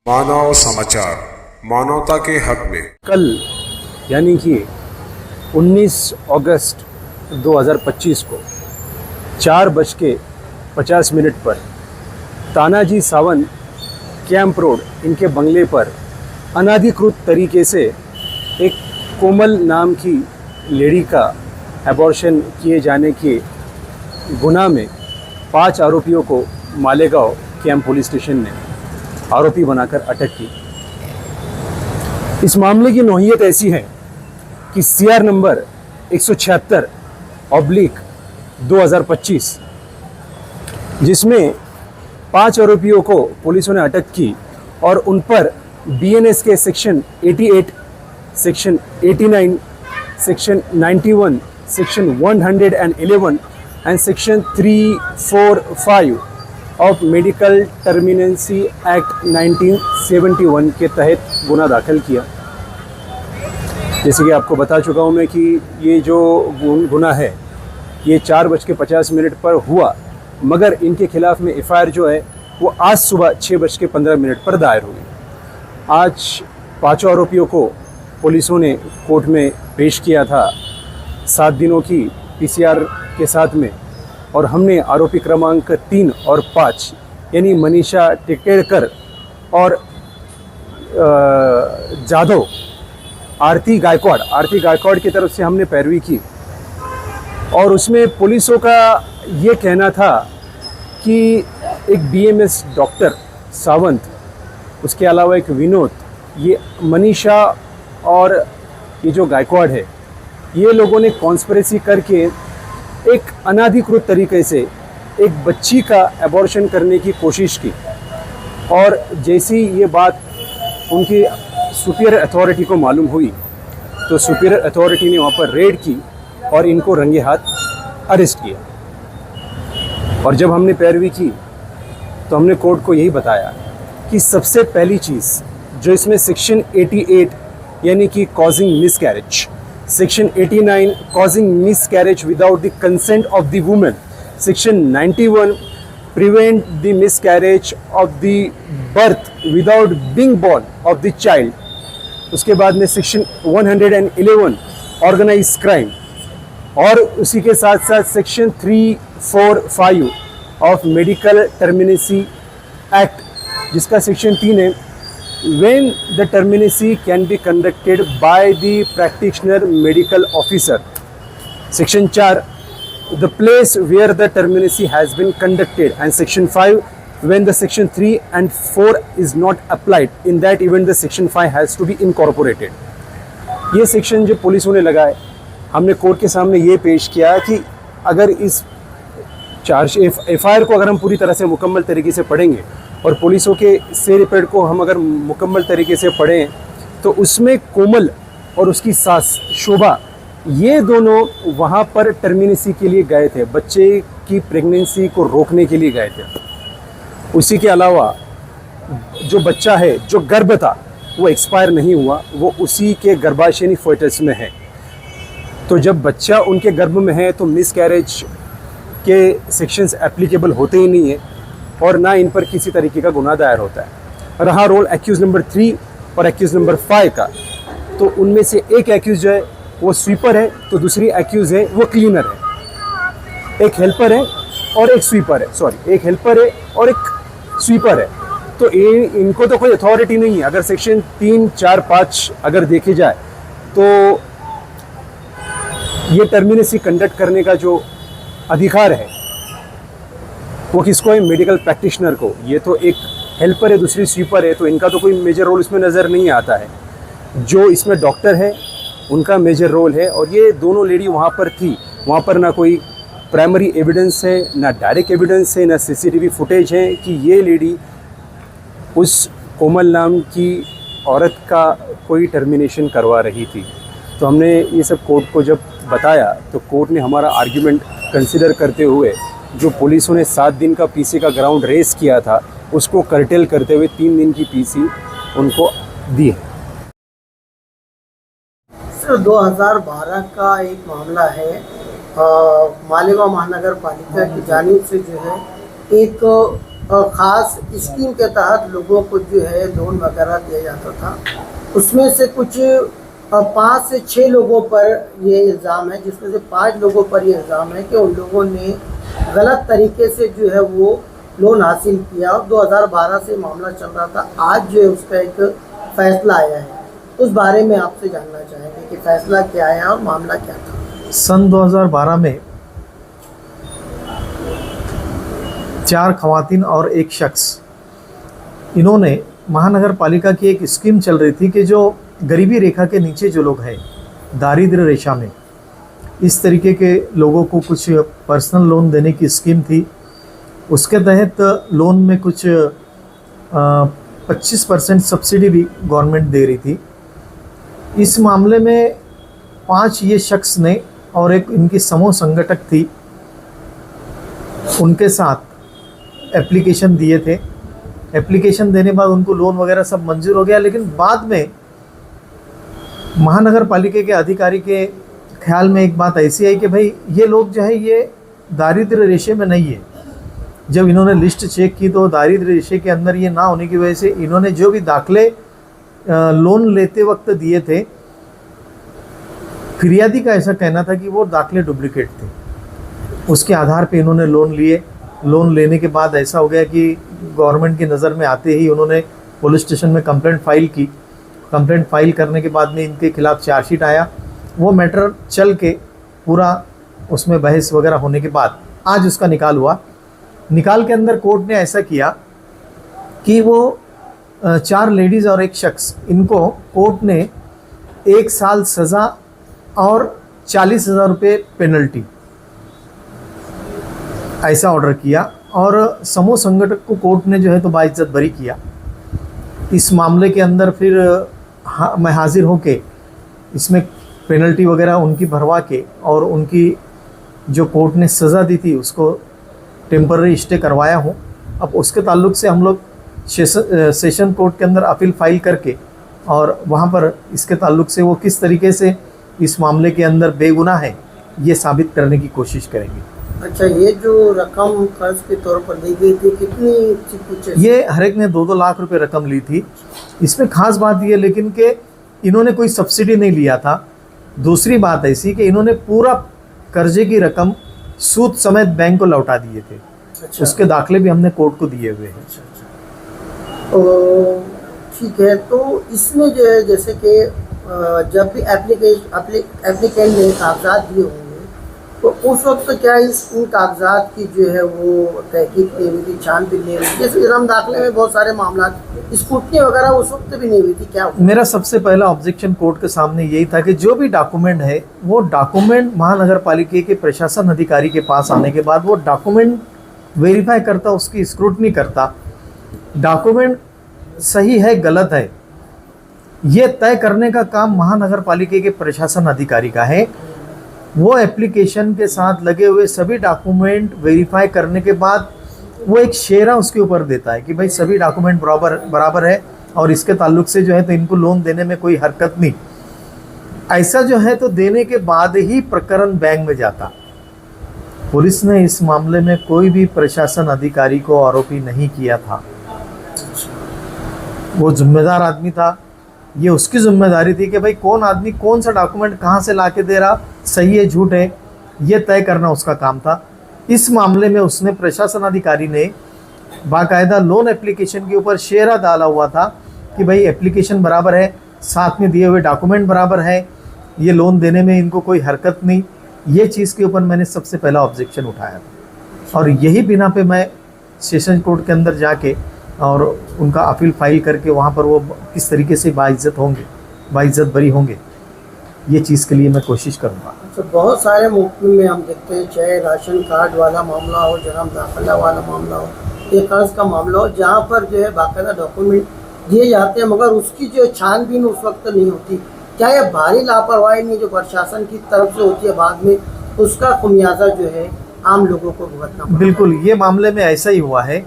मानव समाचार, मानवता के हक में। कल यानी कि 19 अगस्त 2025 को 4:50 पर तानाजी सावंत कैंप रोड इनके बंगले पर अनाधिकृत तरीके से एक कोमल नाम की लेडी का एबॉर्शन किए जाने के गुनाह में 5 आरोपियों को मालेगांव कैंप पुलिस स्टेशन ने आरोपी बनाकर अटक की। इस मामले की नौहियत ऐसी है कि CR नंबर 176/2025 जिसमें 5 आरोपियों को पुलिसों ने अटक की और उन पर BNS के section 88, section 89, section 91, section 111 and section 345 of medical टर्मिनेंसी एक्ट 1971 के तहत गुना दाखिल किया। जैसे कि आपको बता चुका हूँ मैं कि ये जो गुना है ये 4:50 पर हुआ, मगर इनके खिलाफ में FIR जो है वो आज सुबह 6:15 पर दायर हुई। आज 5 आरोपियों को पुलिसों ने कोर्ट में पेश किया था 7 दिनों की PCR के साथ में, और हमने आरोपी क्रमांक 3 और 5 यानी मनीषा टिकेड़कर और जाधव आरती गायकवाड़ की तरफ से हमने पैरवी की। और उसमें पुलिसों का ये कहना था कि एक BMS डॉक्टर सावंत, उसके अलावा एक विनोद, ये मनीषा और ये जो गायकवाड़ है, ये लोगों ने कॉन्स्पिरेसी करके एक अनाधिकृत तरीके से एक बच्ची का एबॉर्शन करने की कोशिश की। और जैसी ये बात उनकी सुपीरियर अथॉरिटी को मालूम हुई तो सुपीरियर अथॉरिटी ने वहाँ पर रेड की और इनको रंगे हाथ अरेस्ट किया। और जब हमने पैरवी की तो हमने कोर्ट को यही बताया कि सबसे पहली चीज़ जो इसमें सेक्शन 88 यानी कि causing miscarriage, section 89 causing miscarriage without the consent of the women, section 91 prevent the miscarriage of the birth without being born of the child, उसके बाद में सेक्शन 111 ऑर्गेनाइज क्राइम, और उसी के साथ साथ सेक्शन 345 ऑफ मेडिकल टर्मिनेसी एक्ट जिसका section 3 है, when the terminacy can be conducted by the practitioner medical officer, section 4 the place where the terminacy has been conducted, and section 5 when the section 3 and 4 is not applied, in that event the section 5 has to be incorporated। ये section जो पुलिसों ने लगाए, हमने court के सामने ये पेश किया कि अगर इस FIR को अगर हम पूरी तरह से मुकम्मल तरीके से पढ़ेंगे और पुलिसों के से रिपोर्ट को हम अगर मुकम्मल तरीके से पढ़ें तो उसमें कोमल और उसकी सास शोभा, ये दोनों वहाँ पर टर्मिनेसी के लिए गए थे, बच्चे की प्रेगनेंसी को रोकने के लिए गए थे। उसी के अलावा जो बच्चा है, जो गर्भ था, वो एक्सपायर नहीं हुआ, वो उसी के गर्भाशय यानी फोएटस में है। तो जब बच्चा उनके गर्भ में है तो मिसकैरेज के सेक्शंस एप्लीकेबल होते ही नहीं है और ना इन पर किसी तरीके का गुनाह दायर होता है। रहा रोल एक्यूज नंबर 3 और एक्यूज नंबर 5 का, तो उनमें से एक एक्यूज जो है वो स्वीपर है, तो दूसरी एक्यूज है वो क्लीनर है। एक हेल्पर है और एक स्वीपर है, एक हेल्पर है और एक स्वीपर है। तो इनको तो कोई अथॉरिटी नहीं है। अगर सेक्शन 3, 4, 5 अगर देखे जाए तो ये टर्मिनेसी कंडक्ट करने का जो अधिकार है वो किसको है? मेडिकल प्रैक्टिशनर को। ये तो एक हेल्पर है, दूसरी स्वीपर है, तो इनका तो कोई मेजर रोल इसमें नज़र नहीं आता है। जो इसमें डॉक्टर है उनका मेजर रोल है। और ये दोनों लेडी वहाँ पर थी, वहाँ पर ना कोई प्राइमरी एविडेंस है, ना डायरेक्ट एविडेंस है, ना CCTV फुटेज है कि ये लेडी उस कोमल नाम की औरत का कोई टर्मिनेशन करवा रही थी। तो हमने ये सब कोर्ट को जब बताया तो कोर्ट ने हमारा आर्ग्यूमेंट कंसिडर करते हुए जो पुलिसों ने 7 दिन का PC का ग्राउंड रेस किया था उसको कर्टेल करते हुए 3 दिन की PC उनको दी है। सर 2012 का एक मामला है, मालेगांव महानगर पालिका की जानिब से जो है एक और ख़ास स्कीम के तहत लोगों को जो है लोन वगैरह दिया जाता था। उसमें से कुछ 5 से 6 लोगों पर ये इल्ज़ाम है, जिसमें से 5 लोगों पर ये इल्ज़ाम है कि उन लोगों ने गलत तरीके से जो है वो लोन हासिल किया और 2012 से मामला चल रहा था। आज जो है उसका एक फ़ैसला आया है, उस बारे में आपसे जानना चाहेंगे कि फ़ैसला क्या आया और मामला क्या था। सन 2012 में 4 खवातीन और एक शख्स, इन्होंने महानगर पालिका की एक स्कीम चल रही थी कि जो गरीबी रेखा के नीचे जो लोग हैं, दारिद्र्य रेखा में, इस तरीके के लोगों को कुछ पर्सनल लोन देने की स्कीम थी। उसके तहत लोन में कुछ 25% सब्सिडी भी गवर्नमेंट दे रही थी। इस मामले में 5 ये शख्स ने और एक इनकी समूह संगठक थी, उनके साथ एप्लीकेशन दिए थे। एप्लीकेशन देने बाद उनको लोन वगैरह सब मंजूर हो गया, लेकिन बाद में महानगर पालिका के अधिकारी के ख्याल में एक बात ऐसी आई कि भाई ये लोग जो है ये दारिद्र्य रेशे में नहीं है। जब इन्होंने लिस्ट चेक की तो दारिद्र्य रेशे के अंदर ये ना होने की वजह से इन्होंने जो भी दाखले लोन लेते वक्त दिए थे, फिरियादी का ऐसा कहना था कि वो दाखले डुप्लीकेट थे। उसके आधार पे इन्होंने लोन लिए। लोन लेने के बाद ऐसा हो गया कि गवर्नमेंट की नज़र में आते ही उन्होंने पुलिस स्टेशन में कंप्लेंट फाइल की। कंप्लेंट फाइल करने के बाद में इनके खिलाफ चार्जशीट आया। वो मैटर चल के पूरा उसमें बहस वगैरह होने के बाद आज उसका निकाल हुआ। निकाल के अंदर कोर्ट ने ऐसा किया कि वो 4 लेडीज़ और एक शख्स, इनको कोर्ट ने 1 साल सज़ा और 40,000 रुपये पेनल्टी ऐसा ऑर्डर किया। और समूह संगठक को कोर्ट ने जो है तो बाइज्जत बरी किया। इस मामले के अंदर फिर मैं हाजिर होके इसमें पेनल्टी वगैरह उनकी भरवा के और उनकी जो कोर्ट ने सज़ा दी थी उसको टेम्पररी स्टे करवाया हूँ। अब उसके ताल्लुक से हम लोग सेशन कोर्ट के अंदर अपील फाइल करके और वहाँ पर इसके ताल्लुक से वो किस तरीके से इस मामले के अंदर बेगुनाह है ये साबित करने की कोशिश करेंगे। अच्छा, ये जो रकम कर्ज के तौर पर दी गई थी कितनी थी? कुछ ये हर एक ने 2-2 लाख रुपए रकम ली थी। इसमें खास बात ये लेकिन कि इन्होंने कोई सब्सिडी नहीं लिया था। दूसरी बात ऐसी कि इन्होंने पूरा कर्जे की रकम सूद समेत बैंक को लौटा दिए थे। अच्छा। उसके दाखले भी हमने कोर्ट को दिए हुए हैं। तो ठीक है, तो इसमें जो है जैसे कि जब भी एप्लीकेंट ने कागजात दिए होंगे तो उस वक्त क्या इन कागजात की जो है वो तहकीक नहीं हुई थी, छानबीन नहीं हुई? जैसे इरम दाखले में बहुत सारे मामला स्कूटनी वगैरह उस वक्त भी नहीं हुई थी, क्या? मेरा सबसे पहला ऑब्जेक्शन कोर्ट के सामने यही था कि जो भी डॉक्यूमेंट है वो डॉक्यूमेंट महानगर पालिका के प्रशासन अधिकारी के पास आने के बाद वो डॉक्यूमेंट वेरीफाई करता, उसकी स्क्रूटनी करता। डॉक्यूमेंट सही है गलत है ये तय करने का काम महानगर पालिका के प्रशासन अधिकारी का है। वो एप्लीकेशन के साथ लगे हुए सभी डॉक्यूमेंट वेरीफाई करने के बाद वो एक शेरा उसके ऊपर देता है कि भाई सभी डॉक्यूमेंट बराबर है और इसके ताल्लुक से जो है तो इनको लोन देने में कोई हरकत नहीं। ऐसा जो है तो देने के बाद ही प्रकरण बैंक में जाता। पुलिस ने इस मामले में कोई भी प्रशासन अधिकारी को आरोपी नहीं किया था। वो जिम्मेदार आदमी था, ये उसकी जिम्मेदारी थी कि भाई कौन आदमी कौन सा डॉक्यूमेंट कहाँ से ला के दे रहा, सही है झूठ है, ये तय करना उसका काम था। इस मामले में उसने प्रशासन अधिकारी ने बाकायदा लोन एप्लीकेशन के ऊपर शेरा डाला हुआ था कि भाई एप्लीकेशन बराबर है, साथ में दिए हुए डॉक्यूमेंट बराबर है, ये लोन देने में इनको कोई हरकत नहीं। ये चीज़ के ऊपर मैंने सबसे पहला ऑब्जेक्शन उठाया था और यही बिना पे मैं सेशन कोर्ट के अंदर जाके और उनका अपील फाइल करके वहाँ पर वो किस तरीके से बाइज्जत होंगे, बाइज्जत बरी होंगे, ये चीज़ के लिए मैं कोशिश करूँगा। तो बहुत सारे मुकदमे में हम देखते हैं, चाहे राशन कार्ड वाला मामला हो, जन्म दाखिला वाला मामला हो, ये कर्ज का मामला हो, जहाँ पर जो है बाकायदा डॉक्यूमेंट दिए जाते हैं मगर उसकी जो छानबीन उस वक्त नहीं होती। क्या ये भारी लापरवाही नहीं जो प्रशासन की तरफ से होती है, बाद में उसका खुमियाजा जो है आम लोगों को भुगतना पड़ता है? बिल्कुल, ये मामले में ऐसा ही हुआ है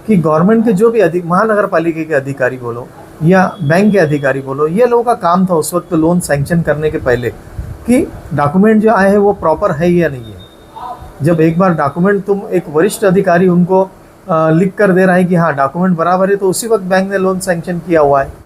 कि गवर्नमेंट के जो भी महानगर पालिका के अधिकारी बोलो या बैंक के अधिकारी बोलो, ये लोगों का काम था उस वक्त लोन सैंक्शन करने के पहले कि डॉक्यूमेंट जो आए हैं वो प्रॉपर है या नहीं है। जब एक बार डॉक्यूमेंट तुम एक वरिष्ठ अधिकारी उनको लिख कर दे रहा है कि हाँ डॉक्यूमेंट बराबर है, तो उसी वक्त बैंक ने लोन सैंक्शन किया हुआ है।